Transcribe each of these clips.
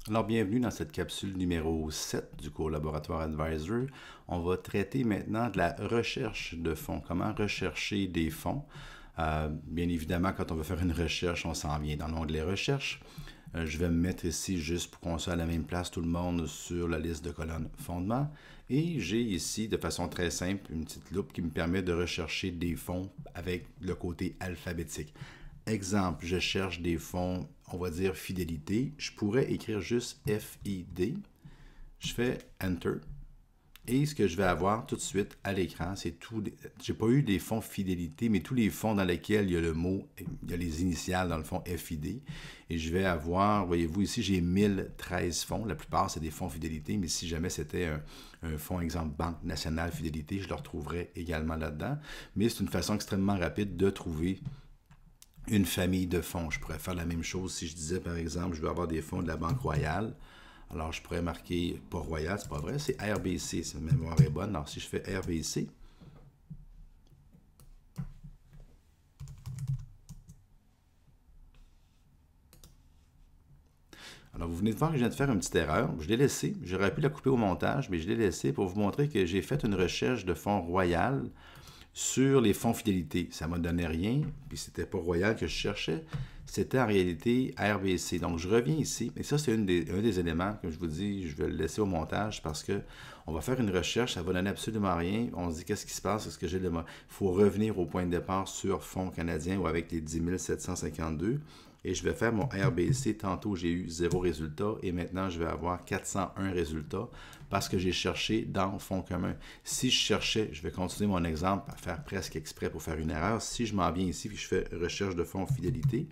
Alors, bienvenue dans cette capsule numéro 7 du cours Laboratoire Advisor. On va traiter maintenant de la recherche de fonds, comment rechercher des fonds. Bien évidemment, quand on veut faire une recherche, on s'en vient dans l'onglet Recherche. Je vais me mettre ici juste pour qu'on soit à la même place tout le monde sur la liste de colonnes fondement. Et j'ai ici, de façon très simple, une petite loupe qui me permet de rechercher des fonds avec le côté alphabétique. Exemple, je cherche des fonds, on va dire fidélité. Je pourrais écrire juste FID. Je fais Enter. Et ce que je vais avoir tout de suite à l'écran, c'est tout. J'ai pas eu des fonds fidélité, mais tous les fonds dans lesquels il y a le mot, il y a les initiales dans le fond FID. Et je vais avoir, voyez-vous ici, j'ai 1013 fonds. La plupart, c'est des fonds fidélité, mais si jamais c'était un fonds, exemple, Banque nationale fidélité, je le retrouverais également là-dedans. Mais c'est une façon extrêmement rapide de trouver une famille de fonds. Je pourrais faire la même chose si je disais, par exemple, je veux avoir des fonds de la Banque Royale. Alors, je pourrais marquer, pas Royal, c'est pas vrai, c'est RBC, si ma mémoire est bonne. Alors, si je fais RBC, alors, vous venez de voir que je viens de faire une petite erreur. Je l'ai laissé, j'aurais pu la couper au montage, mais je l'ai laissé pour vous montrer que j'ai fait une recherche de fonds Royal sur les fonds fidélité. Ça ne m'a donné rien, puis c'était pas Royal que je cherchais, c'était en réalité RBC. Donc, je reviens ici, et ça, c'est un des éléments, comme je vous dis, je vais le laisser au montage parce que on va faire une recherche, ça va donner absolument rien. On se dit, qu'est-ce qui se passe? Est-ce que j'ai le... Il faut revenir au point de départ sur fonds canadiens ou avec les 10 752. Et je vais faire mon RBC. Tantôt, j'ai eu 0 résultat et maintenant, je vais avoir 401 résultats parce que j'ai cherché dans fonds commun. Si je cherchais, je vais continuer mon exemple à faire presque exprès pour faire une erreur. Si je m'en viens ici et je fais recherche de fonds fidélité,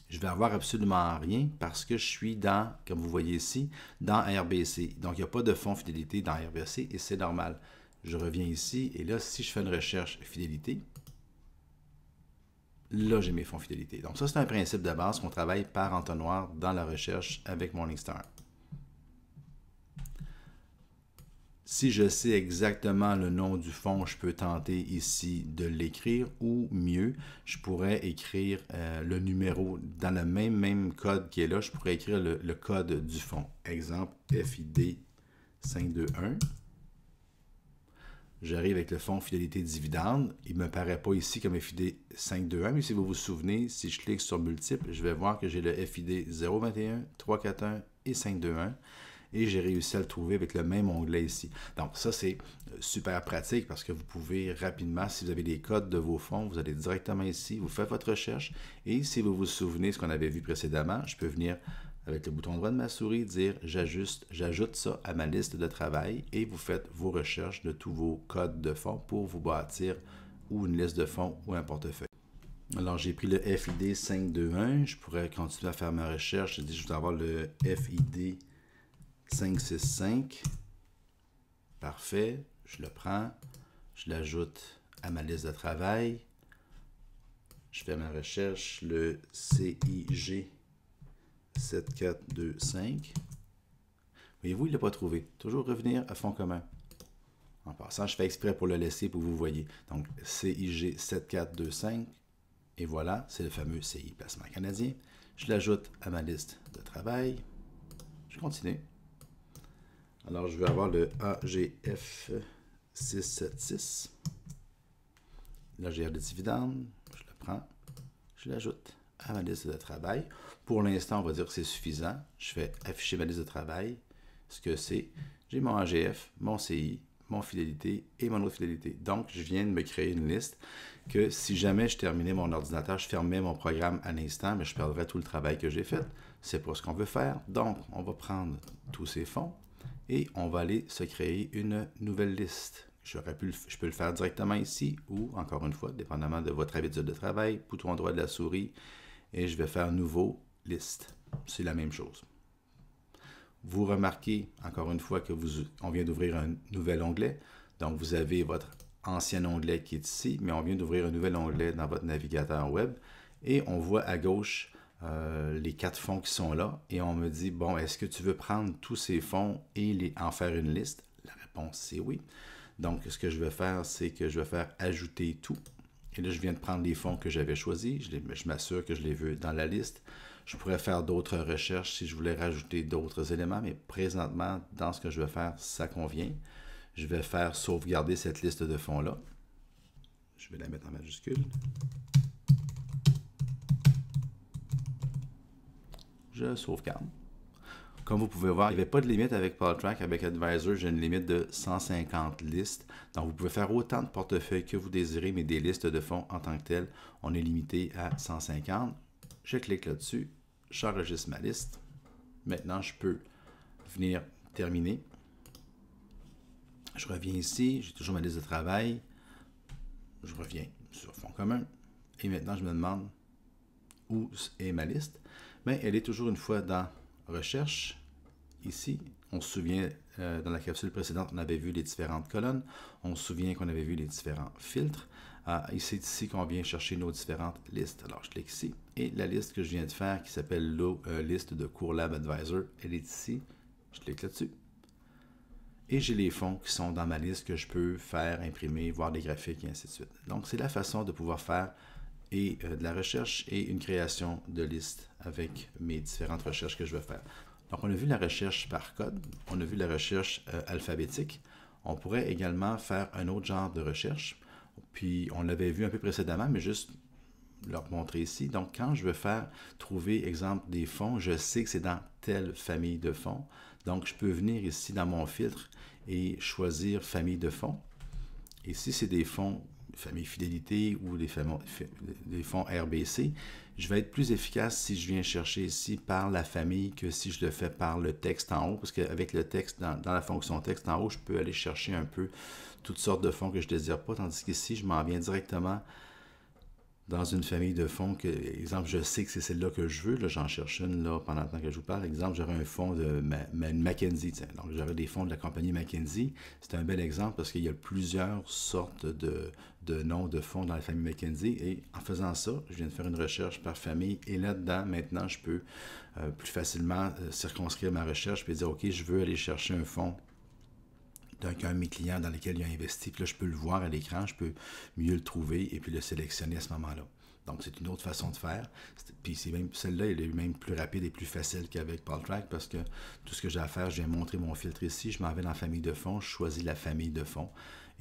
je vais avoir absolument rien parce que je suis dans, comme vous voyez ici, dans RBC. Donc, il n'y a pas de fonds fidélité dans RBC et c'est normal. Je reviens ici et là, si je fais une recherche fidélité, là, j'ai mes fonds fidélité. Donc, ça, c'est un principe de base qu'on travaille par entonnoir dans la recherche avec Morningstar. Si je sais exactement le nom du fonds, je peux tenter ici de l'écrire ou mieux, je pourrais écrire le numéro dans le même code qui est là, je pourrais écrire le code du fonds. Exemple, FID 521. J'arrive avec le fonds fidélité dividende. Il ne me paraît pas ici comme FID 521, mais si vous vous souvenez, si je clique sur multiple, je vais voir que j'ai le FID 021, 341 et 521. Et j'ai réussi à le trouver avec le même onglet ici. Donc ça, c'est super pratique parce que vous pouvez rapidement, si vous avez les codes de vos fonds, vous allez directement ici, vous faites votre recherche et si vous vous souvenez ce qu'on avait vu précédemment, je peux venir avec le bouton droit de ma souris dire j'ajoute ça à ma liste de travail et vous faites vos recherches de tous vos codes de fonds pour vous bâtir ou une liste de fonds ou un portefeuille. Alors, j'ai pris le FID 521, je pourrais continuer à faire ma recherche, je dis je vais avoir le FID 565. Parfait. Je le prends. Je l'ajoute à ma liste de travail. Je fais ma recherche. Le CIG 7425. Voyez-vous, il ne l'a pas trouvé. Toujours revenir à fonds commun. En passant, je fais exprès pour le laisser pour que vous voyez. Donc, CIG 7425. Et voilà, c'est le fameux CI Placement canadien. Je l'ajoute à ma liste de travail. Je continue. Alors, je vais avoir le AGF 676. L'AGR de dividende, je le prends, je l'ajoute à ma liste de travail. Pour l'instant, on va dire que c'est suffisant. Je fais afficher ma liste de travail. Ce que c'est, j'ai mon AGF, mon CI, mon fidélité et mon autre fidélité. Donc, je viens de me créer une liste que si jamais je terminais mon ordinateur, je fermais mon programme à l'instant, mais je perdrais tout le travail que j'ai fait. C'est pas ce qu'on veut faire. Donc, on va prendre tous ces fonds et on va aller se créer une nouvelle liste. Je peux le faire directement ici ou, encore une fois, dépendamment de votre habitude de travail, bouton droit de la souris et je vais faire nouveau liste. C'est la même chose. Vous remarquez, encore une fois, on vient d'ouvrir un nouvel onglet. Donc, vous avez votre ancien onglet qui est ici, mais on vient d'ouvrir un nouvel onglet dans votre navigateur web et on voit à gauche les 4 fonds qui sont là et on me dit, bon, est-ce que tu veux prendre tous ces fonds et en faire une liste? La réponse, c'est oui. Donc, ce que je vais faire, c'est que je vais faire ajouter tout. Et là, je viens de prendre les fonds que j'avais choisis. Je m'assure que je les veux dans la liste. Je pourrais faire d'autres recherches si je voulais rajouter d'autres éléments, mais présentement, dans ce que je vais faire, ça convient. Je vais faire sauvegarder cette liste de fonds-là. Je vais la mettre en majuscule. Je sauvegarde. Comme vous pouvez voir, il n'y avait pas de limite avec PaulTrack. Avec Advisor, j'ai une limite de 150 listes. Donc, vous pouvez faire autant de portefeuilles que vous désirez, mais des listes de fonds en tant que telles, on est limité à 150. Je clique là-dessus, j'enregistre ma liste. Maintenant, je peux venir terminer. Je reviens ici, j'ai toujours ma liste de travail. Je reviens sur Fonds commun. Et maintenant, je me demande où est ma liste. Mais elle est toujours une fois dans Recherche. Ici, on se souvient, dans la capsule précédente, on avait vu les différentes colonnes. On se souvient qu'on avait vu les différents filtres. Et c'est ici qu'on vient chercher nos différentes listes. Alors, je clique ici. Et la liste que je viens de faire, qui s'appelle liste de CourLab Advisor, elle est ici. Je clique là-dessus. Et j'ai les fonds qui sont dans ma liste que je peux faire, imprimer, voir des graphiques et ainsi de suite. Donc, c'est la façon de pouvoir faire de la recherche et une création de liste avec mes différentes recherches que je vais faire. Donc, on a vu la recherche par code, on a vu la recherche alphabétique. On pourrait également faire un autre genre de recherche. Puis, on l'avait vu un peu précédemment, mais juste leur montrer ici. Donc, quand je veux trouver, exemple, des fonds, je sais que c'est dans telle famille de fonds. Donc, je peux venir ici dans mon filtre et choisir famille de fonds. Et si c'est des fonds famille fidélité ou des fonds RBC, je vais être plus efficace si je viens chercher ici par la famille que si je le fais par le texte en haut, parce qu'avec le texte, dans la fonction texte en haut, je peux aller chercher un peu toutes sortes de fonds que je ne désire pas, tandis qu'ici, je m'en viens directement dans une famille de fonds que, exemple, je sais que c'est celle-là que je veux. Là, j'en cherche une là, pendant le temps que je vous parle. Exemple, j'aurais un fonds de McKinsey. Tiens. Donc, j'aurais des fonds de la compagnie McKinsey. C'est un bel exemple parce qu'il y a plusieurs sortes de noms de fonds dans la famille McKinsey. Et en faisant ça, je viens de faire une recherche par famille. Et là-dedans, maintenant, je peux plus facilement circonscrire ma recherche et dire, OK, je veux aller chercher un fonds d'un de mes clients dans lequel il a investi. Puis là, je peux le voir à l'écran, je peux mieux le trouver et puis le sélectionner à ce moment-là. Donc, c'est une autre façon de faire. Puis celle-là, elle est même plus rapide et plus facile qu'avec PaulTrack parce que tout ce que j'ai à faire, je viens montrer mon filtre ici, je m'en vais dans la famille de fonds, je choisis la famille de fonds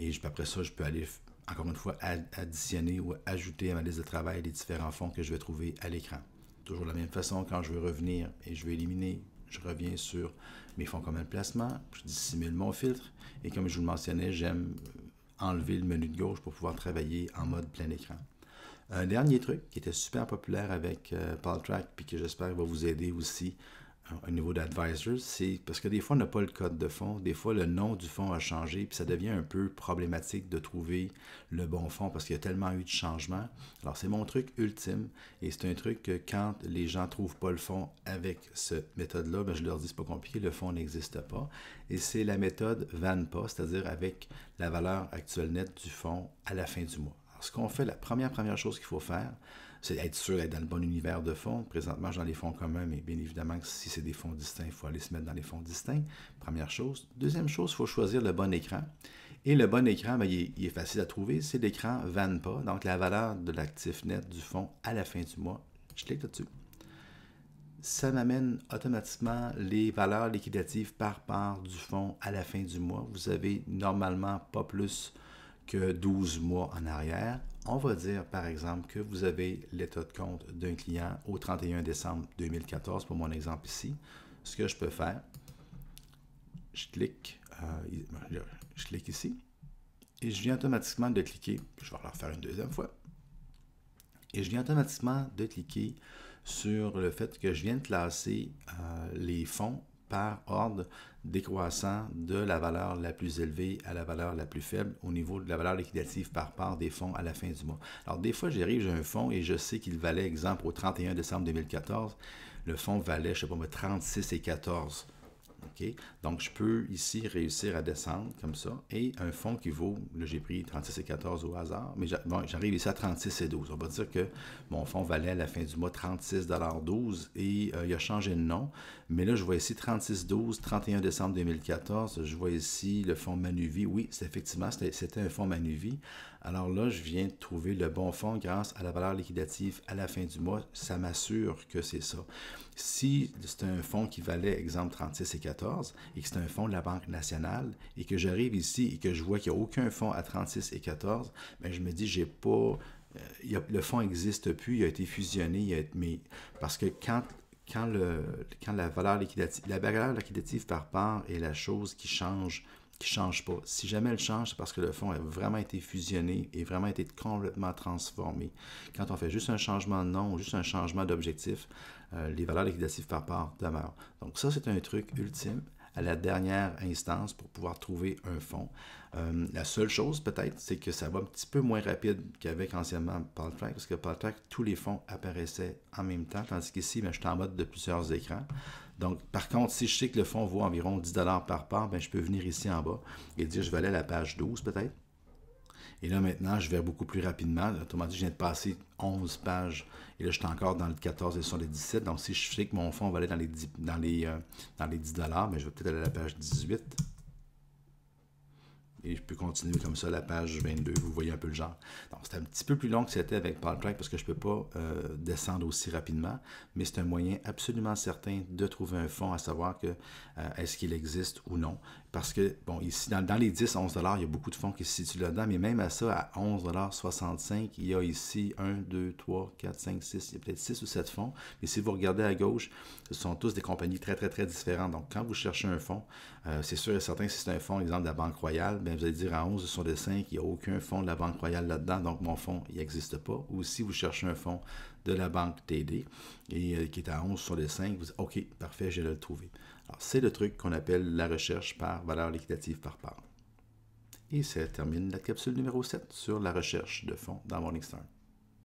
et après ça, je peux aller, encore une fois, additionner ou ajouter à ma liste de travail les différents fonds que je vais trouver à l'écran. Toujours de la même façon, quand je veux revenir et je veux éliminer, je reviens sur mes fonds communs de placement, je dissimule mon filtre et comme je vous le mentionnais, j'aime enlever le menu de gauche pour pouvoir travailler en mode plein écran. Un dernier truc qui était super populaire avec PaulTrack puis que j'espère va vous aider aussi au niveau d'Advisor, c'est parce que des fois on n'a pas le code de fonds, des fois le nom du fonds a changé puis ça devient un peu problématique de trouver le bon fonds parce qu'il y a tellement eu de changements. Alors c'est mon truc ultime et c'est un truc que quand les gens ne trouvent pas le fonds avec cette méthode-là, je leur dis c'est pas compliqué, le fonds n'existe pas et c'est la méthode VANPA, c'est-à-dire avec la valeur actuelle nette du fonds à la fin du mois. Alors ce qu'on fait, la première chose qu'il faut faire, c'est être sûr d'être dans le bon univers de fonds. Présentement, je suis dans les fonds communs, mais bien évidemment que si c'est des fonds distincts, il faut aller se mettre dans les fonds distincts. Première chose. Deuxième chose, il faut choisir le bon écran. Et le bon écran, il est facile à trouver. C'est l'écran VANPA, donc la valeur de l'actif net du fonds à la fin du mois. Je clique là-dessus. Ça m'amène automatiquement les valeurs liquidatives par part du fonds à la fin du mois. Vous avez normalement pas plus que 12 mois en arrière. On va dire, par exemple, que vous avez l'état de compte d'un client au 31 décembre 2014, pour mon exemple ici. Ce que je peux faire, je clique ici et je viens automatiquement de cliquer, je vais le refaire une deuxième fois, et je viens automatiquement de cliquer sur le fait que je viens de classer les fonds par ordre décroissant de la valeur la plus élevée à la valeur la plus faible au niveau de la valeur liquidative par part des fonds à la fin du mois. Alors des fois, j'arrive, j'ai un fonds et je sais qu'il valait, exemple, au 31 décembre 2014, le fonds valait, je ne sais pas, 36,14. Okay? Donc, je peux ici réussir à descendre comme ça. Et un fonds qui vaut, là j'ai pris 36,14 au hasard, mais j'arrive ici à 36,12. On va dire que mon fonds valait à la fin du mois 36,12 et il a changé de nom. Mais là, je vois ici 36,12, 31 décembre 2014. Je vois ici le fonds Manuvie. Oui, effectivement, c'était un fonds Manuvie. Alors là, je viens de trouver le bon fonds grâce à la valeur liquidative à la fin du mois. Ça m'assure que c'est ça. Si c'est un fonds qui valait, exemple, 36 et 14, et que c'est un fonds de la Banque nationale, et que j'arrive ici et que je vois qu'il n'y a aucun fonds à 36 et 14, bien, je me dis, j'ai pas... le fonds n'existe plus, il a été fusionné, mais parce que quand la valeur liquidative par part est la chose qui change pas. Si jamais elle change, c'est parce que le fonds a vraiment été fusionné et vraiment été complètement transformé. Quand on fait juste un changement de nom ou juste un changement d'objectif, les valeurs liquidatives par part demeurent. Donc ça, c'est un truc ultime à la dernière instance pour pouvoir trouver un fonds. La seule chose, peut-être, c'est que ça va un petit peu moins rapide qu'avec anciennement PaulTrack, parce que PaulTrack, tous les fonds apparaissaient en même temps, tandis qu'ici, je suis en mode de plusieurs écrans. Donc, par contre, si je sais que le fonds vaut environ 10 par part, je peux venir ici en bas et dire je vais aller à la page 12 peut-être. Et là, maintenant, je vais beaucoup plus rapidement. Autrement dit, je viens de passer 11 pages. Et là, je suis encore dans le 14 et sur les 17. Donc, si je sais que mon fonds va aller dans les 10, dans les 10 je vais peut-être aller à la page 18. Et je peux continuer comme ça la page 22. Vous voyez un peu le genre. Donc, c'est un petit peu plus long que c'était avec PaulTrack parce que je ne peux pas descendre aussi rapidement. Mais c'est un moyen absolument certain de trouver un fonds, à savoir que est-ce qu'il existe ou non. Parce que, bon, ici, dans les 10, 11 $, il y a beaucoup de fonds qui se situent là-dedans. Mais même à ça, à 11,65 $, il y a ici 1, 2, 3, 4, 5, 6, il y a peut-être 6 ou 7 fonds. Mais si vous regardez à gauche, ce sont tous des compagnies très, très, très différentes. Donc, quand vous cherchez un fonds, c'est sûr et certain que si c'est un fonds, exemple de la Banque Royale, bien, vous allez dire en 11 sur les 5, il n'y a aucun fonds de la Banque Royale là-dedans, donc mon fonds, il n'existe pas. Ou si vous cherchez un fonds de la Banque TD et qui est à 11 sur les 5, vous dites OK, parfait, je vais le trouver. Alors, c'est le truc qu'on appelle la recherche par valeur liquidative par part. Et ça termine la capsule numéro 7 sur la recherche de fonds dans Morningstar.